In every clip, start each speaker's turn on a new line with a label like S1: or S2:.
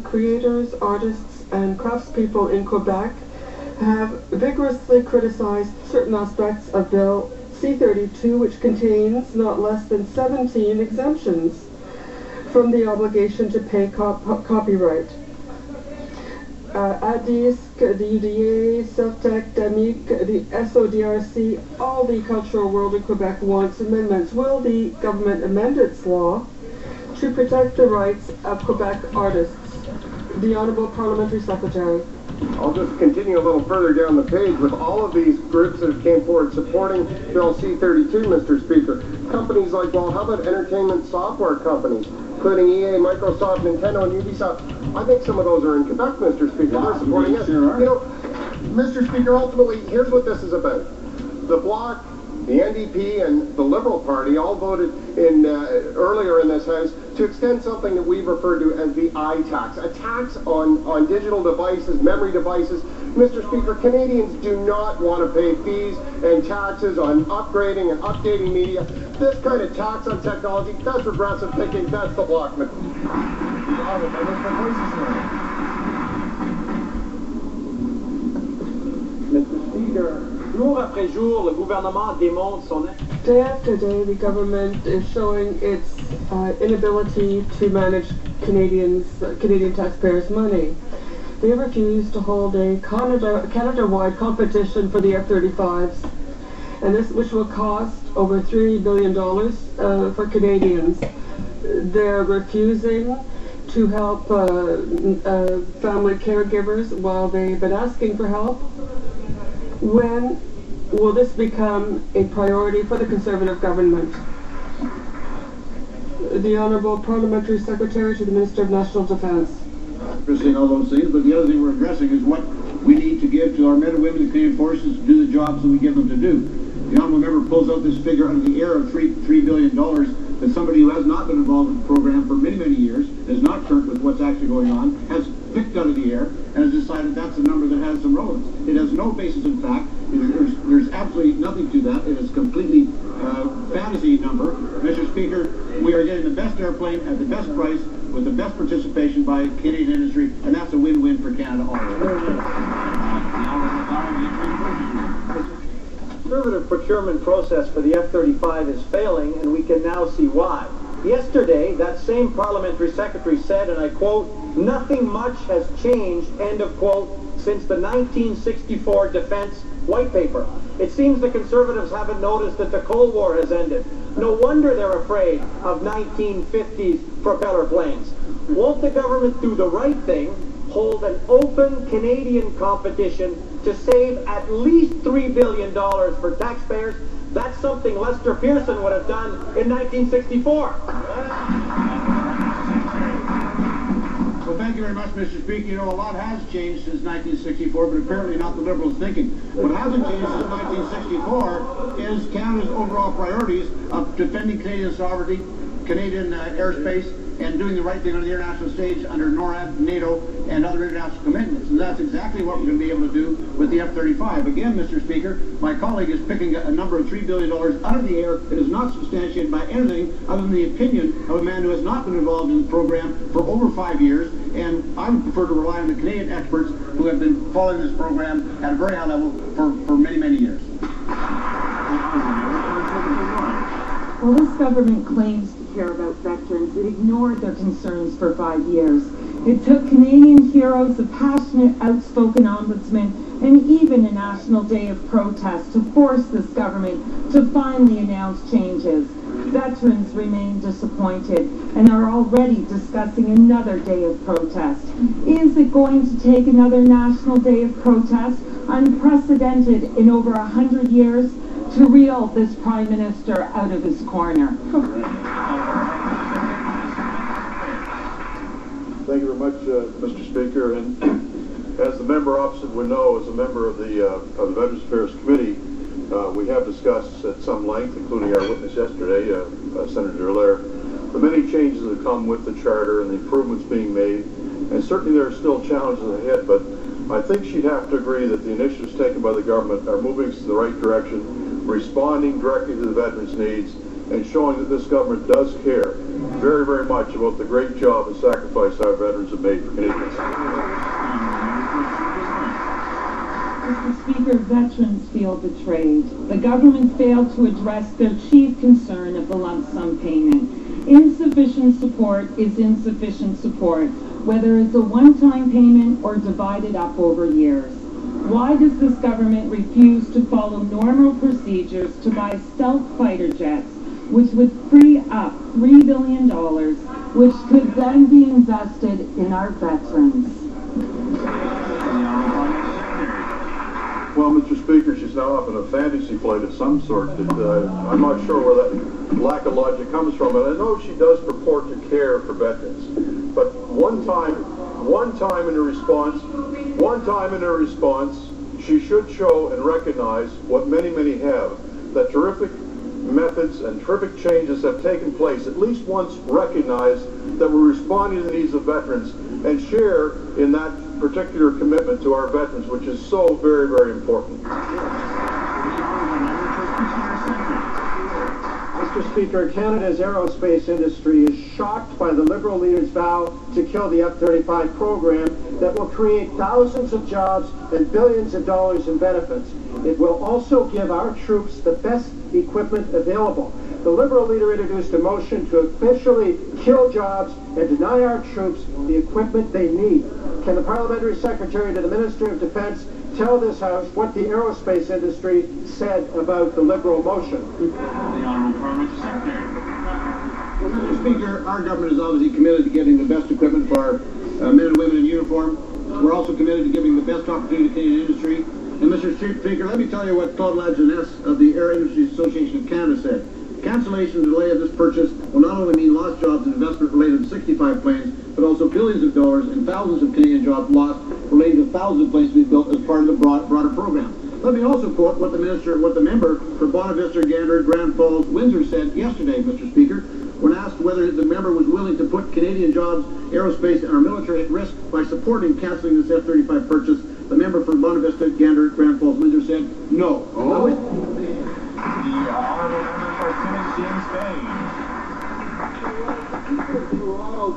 S1: Creators, artists, and craftspeople in Quebec have vigorously criticized certain aspects of Bill C-32, which contains not less than 17 exemptions from the obligation to pay copyright. ADISC, the UDA, Selftec, DAMIC, the SODRC, all the cultural world in Quebec wants amendments. Will the government amend its law to protect the rights of Quebec artists? The Honourable Parliamentary Secretary.
S2: I'll just continue a little further down the page with all of these groups that came forward supporting Bill C-32, Mr. Speaker. Companies like, well, how about entertainment software companies, including EA, Microsoft, Nintendo, and Ubisoft? I think some of those are in Quebec, Mr. Speaker. They're supporting it.
S3: Sure.
S2: You know, Mr. Speaker, ultimately, here's what this is about. The Bloc, the NDP, and the Liberal Party all voted in earlier in this House to extend something that we've referred to as the I-tax, a tax on digital devices, memory devices. Mr. Speaker, Canadians do not want to pay fees and taxes on upgrading and updating media. This kind of tax on technology, that's regressive thinking, that's the Bloc.
S3: The
S4: Mr. Speaker, jour après jour, le gouvernement démontre son...
S1: Day after day, the government is showing its inability to manage Canadian taxpayers' money. They refuse to hold a Canada-wide competition for the F-35s, and this, which will cost over $3 billion for Canadians. They're refusing to help family caregivers while they've been asking for help. When will this become a priority for the Conservative government? The Honourable Parliamentary Secretary to the Minister of National Defence.
S3: Addressing all those things, but the other thing we're addressing is what we need to give to our men and women in the Canadian Forces to do the jobs that we give them to do. The Honourable Member pulls out this figure under the air of $3 billion that somebody who has not been involved in the program for many, many years, is not current with what's actually going on, has picked out of the air, and has decided that's a number that has some relevance. It has no basis in fact. There's absolutely nothing to that. It is completely fantasy number. Mr. Speaker, we are getting the best airplane at the best price with the best participation by Canadian industry, and that's a win-win for Canada all around.
S4: Conservative procurement process for the F-35 is failing, and we can now see why. Yesterday, that same parliamentary secretary said, and I quote, "Nothing much has changed," end of quote, since the 1964 Defense White Paper. It seems the Conservatives haven't noticed that the Cold War has ended. No wonder they're afraid of 1950s propeller planes. Won't the government do the right thing, hold an open Canadian competition to save at least $3 billion for taxpayers? That's something Lester Pearson would have done in 1964.
S3: Well, thank you very much, Mr. Speaker. You know, a lot has changed since 1964, but apparently not the Liberals' thinking. What hasn't changed since 1964 is Canada's overall priorities of defending Canadian sovereignty, Canadian airspace, and doing the right thing on the international stage under NORAD, NATO, and other international commitments. And that's exactly what we're going to be able to do with the F-35. Again, Mr. Speaker, my colleague is picking a number of $3 billion out of the air that is not substantiated by anything other than the opinion of a man who has not been involved in the program for over 5 years. And I would prefer to rely on the Canadian experts who have been following this program at a very high level for many, many years.
S5: Well, this government claims to care about veterans. It ignored their concerns for 5 years. It took Canadian heroes, a passionate, outspoken ombudsman, and even a national day of protest to force this government to finally announce changes. Veterans remain disappointed and are already discussing another day of protest. Is it going to take another national day of protest, unprecedented in over 100 years, to reel this Prime Minister out of his corner?
S6: Thank you very much, Mr. Speaker. And as the member opposite would know, as a member of the Veterans Affairs Committee, we have discussed at some length, including our witness yesterday, Senator Dallaire, the many changes that come with the Charter and the improvements being made. And certainly there are still challenges ahead, but I think she'd have to agree that the initiatives taken by the government are moving us in the right direction, responding directly to the veterans' needs, and showing that this government does care very, very much about the great job and sacrifice our veterans have made for Canadians.
S5: Mr. Speaker, veterans feel betrayed. The government failed to address their chief concern of the lump sum payment. Insufficient support is insufficient support, whether it's a one-time payment or divided up over years. Why does this government refuse to follow normal procedures to buy stealth fighter jets, which would free up $3 billion, which could then be invested in our veterans?
S6: Well, Mr. Speaker, she's now up in a fantasy flight of some sort that I'm not sure where that lack of logic comes from. And I know she does purport to care for veterans. But one time in her response, she should show and recognize what many, many have, that terrific methods and terrific changes have taken place. At least once recognize that we're responding to the needs of veterans and share in that particular commitment to our veterans, which is so very, very important.
S4: Mr. Speaker, Canada's aerospace industry is shocked by the Liberal leader's vow to kill the F-35 program that will create thousands of jobs and billions of dollars in benefits. It will also give our troops the best equipment available. The Liberal leader introduced a motion to officially kill jobs and deny our troops the equipment they need. Can the Parliamentary Secretary to the Minister of Defence tell this House what the aerospace industry said about the Liberal motion?
S3: The Honourable Parliamentary Secretary. Well, Mr. Speaker, our government is obviously committed to getting the best equipment for our men and women in uniform. We're also committed to giving the best opportunity to Canadian industry. And Mr. Speaker, let me tell you what Claude Lajeunesse of the Air Industries Association of Canada said. Cancellation and delay of this purchase will not only mean lost jobs and investment related to 65 planes, but also billions of dollars and thousands of Canadian jobs lost related to thousands of planes to be built as part of the broader program. Let me also quote what the member for Bonavista, Gander, Grand Falls, Windsor said yesterday, Mr. Speaker, when asked whether the member was willing to put Canadian jobs, aerospace, and our military at risk by supporting cancelling this F-35 purchase. The member for Bonavista, Gander, Grand Falls, Windsor said no.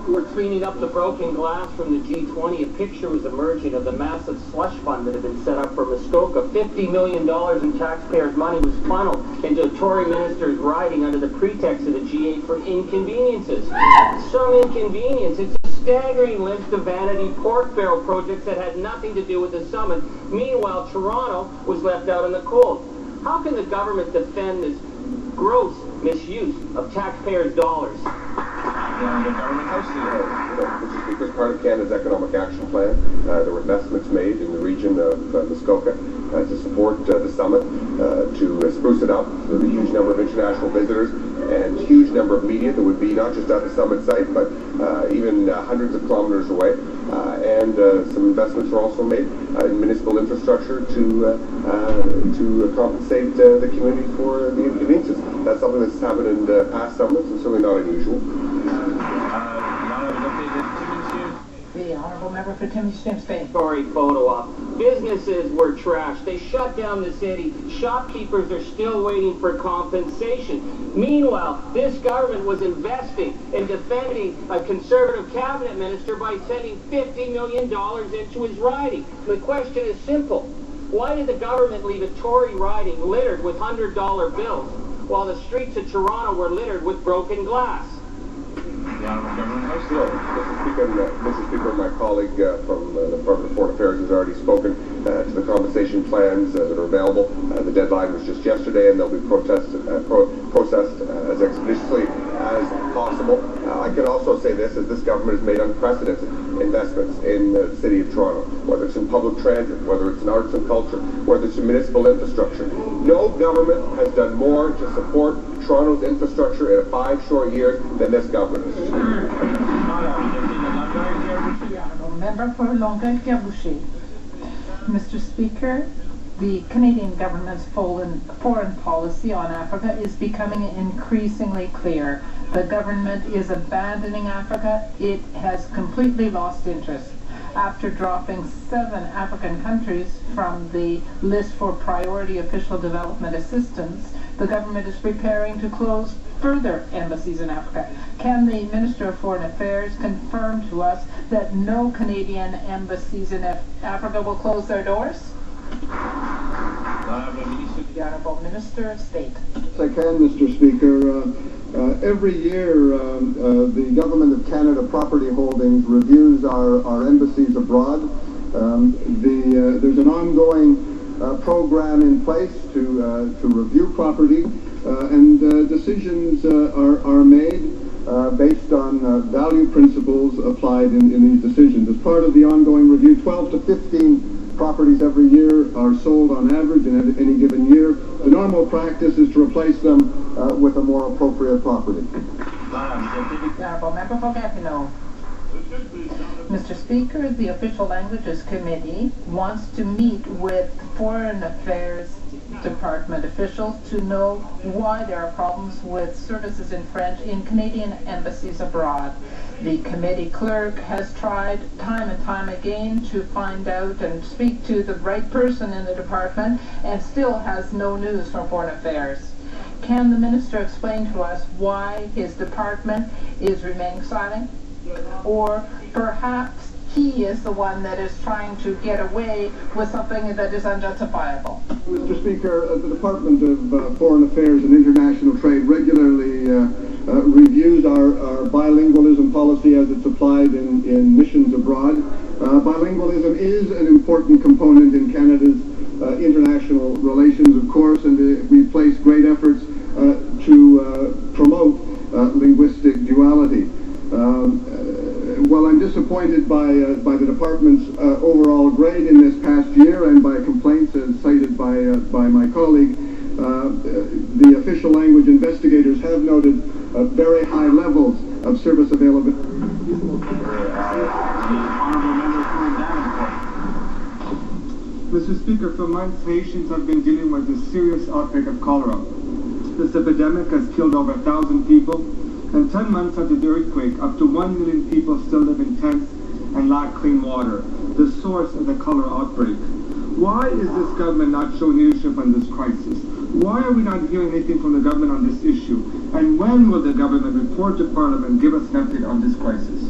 S7: We're cleaning up the broken glass from the G20. A picture was emerging of the massive slush fund that had been set up for Muskoka. $50 million in taxpayers' money was funneled into a Tory minister's riding under the pretext of the G8 for inconveniences. Some inconvenience. It's a staggering list of vanity pork barrel projects that had nothing to do with the summit. Meanwhile, Toronto was left out in the cold. How can the government defend this gross misuse of taxpayers' dollars?
S2: Mr. Speaker, as part of Canada's Economic Action Plan, there were investments made in the region of Muskoka to support the summit, to spruce it up. There was a huge number of international visitors and huge number of media that would be not just at the summit site, but even hundreds of kilometers away. And some investments were also made in municipal infrastructure to compensate the community for the inconveniences. That's something that's happened in past summits and certainly not unusual.
S8: The Honourable Member for Timmins Bay.
S7: Sorry, photo op. Businesses were trashed. They shut down the city. Shopkeepers are still waiting for compensation. Meanwhile, this government was investing in defending a Conservative cabinet minister by sending $50 million into his riding. The question is simple. Why did the government leave a Tory riding littered with $100 bills, while the streets of Toronto were littered with broken glass?
S2: Mr. Speaker, my colleague from the Department of Foreign Affairs has already spoken to the compensation plans that are available. The deadline was just yesterday, and they'll be processed as expeditiously as possible. I can also say this, as this government has made unprecedented investments in the city of Toronto, whether it's in public transit, whether it's in arts and culture, whether it's in municipal infrastructure. No government has done more to support Toronto's infrastructure in 5 short years than this government.
S8: Member for Longueuil-Cabouché. Mr. Speaker, the Canadian government's foreign policy on Africa is becoming increasingly clear. The government is abandoning Africa. It has completely lost interest. After dropping 7 African countries from the list for priority official development assistance, the government is preparing to close further embassies in Africa. Can the Minister of Foreign Affairs confirm to us that no Canadian embassies in Africa will close their doors? The Honourable Minister of State.
S2: Yes, I can, Mr. Speaker. Every year, the Government of Canada Property Holdings reviews our embassies abroad. There's an ongoing program in place to review property, and decisions are made based on value principles applied in these decisions. As part of the ongoing review, 12 to 15 properties every year are sold on average in any given year. The normal practice is to replace them with a more appropriate property.
S8: Honourable Member for Gatineau. Mr. Speaker, the Official Languages Committee wants to meet with Foreign Affairs Department officials to know why there are problems with services in French in Canadian embassies abroad. The committee clerk has tried time and time again to find out and speak to the right person in the department and still has no news from Foreign Affairs. Can the Minister explain to us why his department is remaining silent? Or perhaps he is the one that is trying to get away with something that is unjustifiable.
S2: Mr. Speaker, the Department of Foreign Affairs and International Trade regularly reviews our bilingualism policy as it's applied in missions abroad. Bilingualism is an important component in Canada's international relations, of course, and we place great efforts to promote linguistic duality. Well, I'm disappointed by the department's overall grade in this past year and by complaints as cited by my colleague. The official language investigators have noted very high levels of service availability.
S9: Mr. Speaker, for months Haitians have been dealing with a serious outbreak of cholera. This epidemic has killed over 1,000 people. And 10 months after the earthquake, up to 1 million people still live in tents and lack clean water, the source of the cholera outbreak. Why is this government not showing leadership on this crisis? Why are we not hearing anything from the government on this issue? And when will the government report to Parliament and give us an update on this crisis?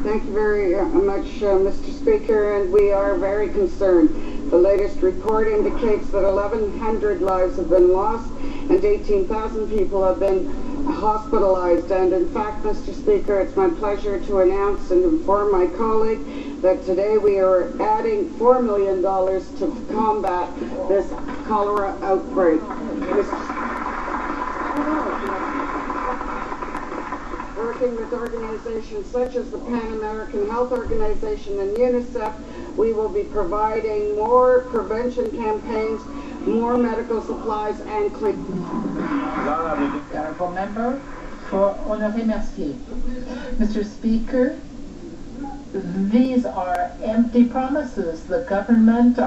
S10: Thank you very much, Mr. Speaker, and we are very concerned. The latest report indicates that 1,100 lives have been lost and 18,000 people have been hospitalized. And in fact, Mr. Speaker, it's my pleasure to announce and inform my colleague that today we are adding $4 million to combat this cholera outbreak. Working with organizations such as the Pan American Health Organization and UNICEF, we will be providing more prevention campaigns, more medical supplies, and clean.
S8: Honourable Member for Honoré Mercier. Mr. Speaker, these are empty promises. The government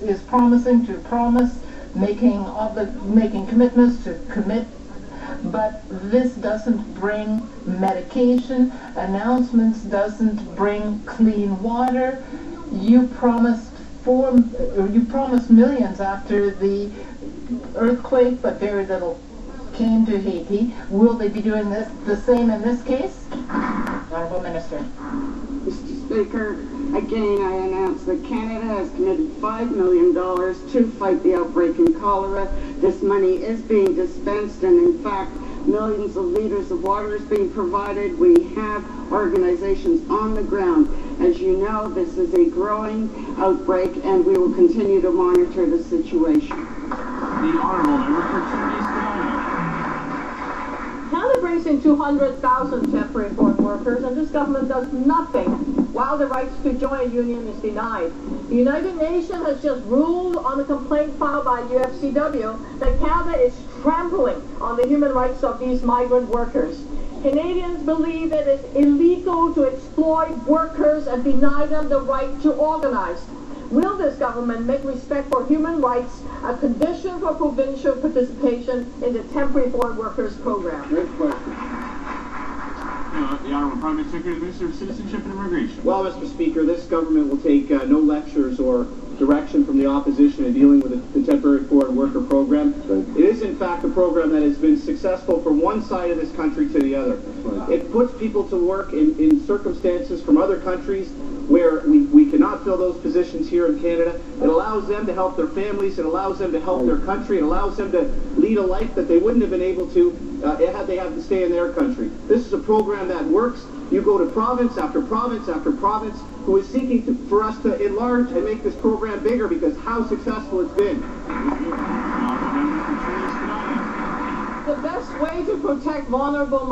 S8: is promising to promise, making commitments to commit. But this doesn't bring medication, announcements doesn't bring clean water. You promised millions after the earthquake, but very little came to Haiti. Will they be doing the same in this case? Honourable Minister.
S10: Mr. Speaker, again I announce that Canada has committed $5 million to fight the outbreak in cholera. This money is being dispensed, and in fact, millions of liters of water is being provided. We have organizations on the ground. As you know, this is a growing outbreak, and we will continue to monitor the situation.
S3: The Honourable Member for Trinity
S11: Canada brings in 200,000 temporary foreign workers, and this government does nothing while the rights to join a union is denied. The United Nations has just ruled on a complaint filed by UFCW that Canada is trampling on the human rights of these migrant workers. Canadians believe it is illegal to exploit workers and deny them the right to organize. Will this government make respect for human rights a condition for provincial participation in the temporary foreign workers program?
S2: Great question.
S3: The Honourable Prime Minister of Citizenship and Immigration.
S12: Well, Mr. Speaker, this government will take no lectures or direction from the opposition in dealing with the temporary foreign worker program. It is, in fact, a program that has been successful from one side of this country to the other. It puts people to work in circumstances from other countries where we cannot fill those positions here in Canada. It allows them to help their families. It allows them to help their country. It allows them to lead a life that they wouldn't have been able to had they had to stay in their country. This is a program that works. You go to province after province after province who is seeking for us to enlarge and make this program bigger because how successful it's been.
S11: The best way to protect vulnerable